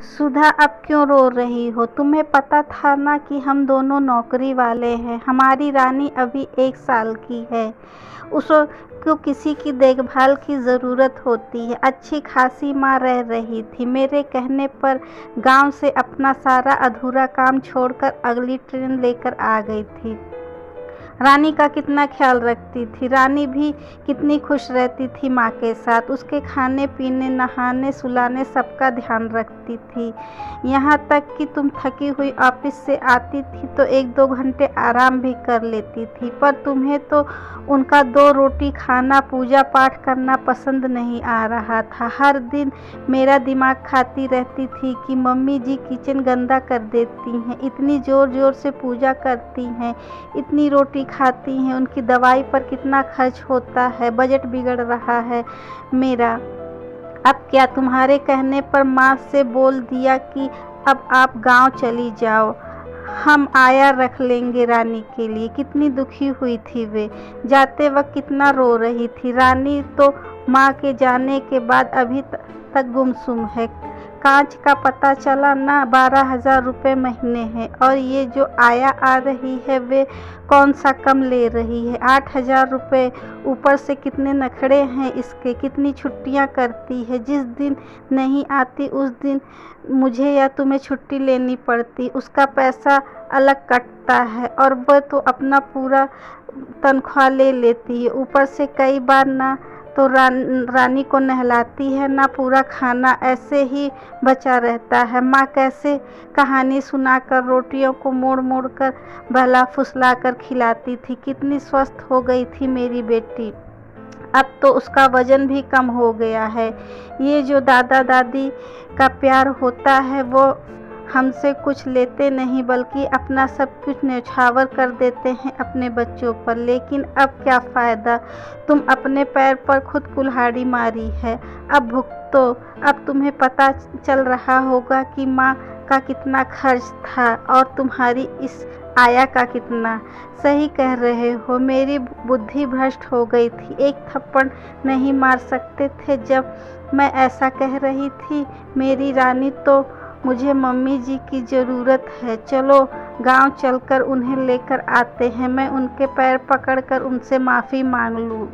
सुधा, अब क्यों रो रही हो? तुम्हें पता था ना कि हम दोनों नौकरी वाले हैं। हमारी रानी अभी 1 साल की है। उसको किसी की देखभाल की ज़रूरत होती है। अच्छी खासी माँ रह रही थी। मेरे कहने पर गांव से अपना सारा अधूरा काम छोड़कर अगली ट्रेन लेकर आ गई थी। रानी का कितना ख्याल रखती थी। रानी भी कितनी खुश रहती थी माँ के साथ। उसके खाने पीने, नहाने, सुलाने सबका ध्यान रखती थी। यहाँ तक कि तुम थकी हुई ऑफिस से आती थी तो 1-2 घंटे आराम भी कर लेती थी। पर तुम्हें तो उनका 2 रोटी खाना, पूजा पाठ करना पसंद नहीं आ रहा था। हर दिन मेरा दिमाग खाती रहती थी कि मम्मी जी किचन गंदा कर देती हैं, इतनी ज़ोर ज़ोर से पूजा करती हैं, इतनी रोटी खाती हैं, उनकी दवाई पर कितना खर्च होता है, बजट बिगड़ रहा है मेरा। अब क्या, तुम्हारे कहने पर माँ से बोल दिया कि अब आप गांव चली जाओ, हम आया रख लेंगे रानी के लिए। कितनी दुखी हुई थी वे। जाते वक्त कितना रो रही थी। रानी तो माँ के जाने के बाद अभी तक गुमसुम है। कांच का पता चला ना 12,000 रुपये महीने हैं, और ये जो आया आ रही है वे कौन सा कम ले रही है। 8,000 रुपये, ऊपर से कितने नखरे हैं इसके, कितनी छुट्टियां करती है। जिस दिन नहीं आती उस दिन मुझे या तुम्हें छुट्टी लेनी पड़ती। उसका पैसा अलग कटता है और वह तो अपना पूरा तनख्वाह ले लेती है। ऊपर से कई बार ना तो रानी को नहलाती है, ना पूरा खाना ऐसे ही बचा रहता है। माँ कैसे कहानी सुनाकर, रोटियों को मोड़ मोड़ कर, बहला फुसला कर खिलाती थी। कितनी स्वस्थ हो गई थी मेरी बेटी। अब तो उसका वजन भी कम हो गया है। ये जो दादा दादी का प्यार होता है वो हमसे कुछ लेते नहीं, बल्कि अपना सब कुछ न्यौछावर कर देते हैं अपने बच्चों पर। लेकिन अब क्या फ़ायदा, तुम अपने पैर पर खुद कुल्हाड़ी मारी है। अब भुगतो। अब तुम्हें पता चल रहा होगा कि माँ का कितना खर्च था और तुम्हारी इस आया का कितना। सही कह रहे हो, मेरी बुद्धि भ्रष्ट हो गई थी। एक थप्पड़ नहीं मार सकते थे जब मैं ऐसा कह रही थी। मेरी रानी, तो मुझे मम्मी जी की ज़रूरत है। चलो गांव चलकर उन्हें लेकर आते हैं। मैं उनके पैर पकड़कर उनसे माफ़ी मांग लूँ।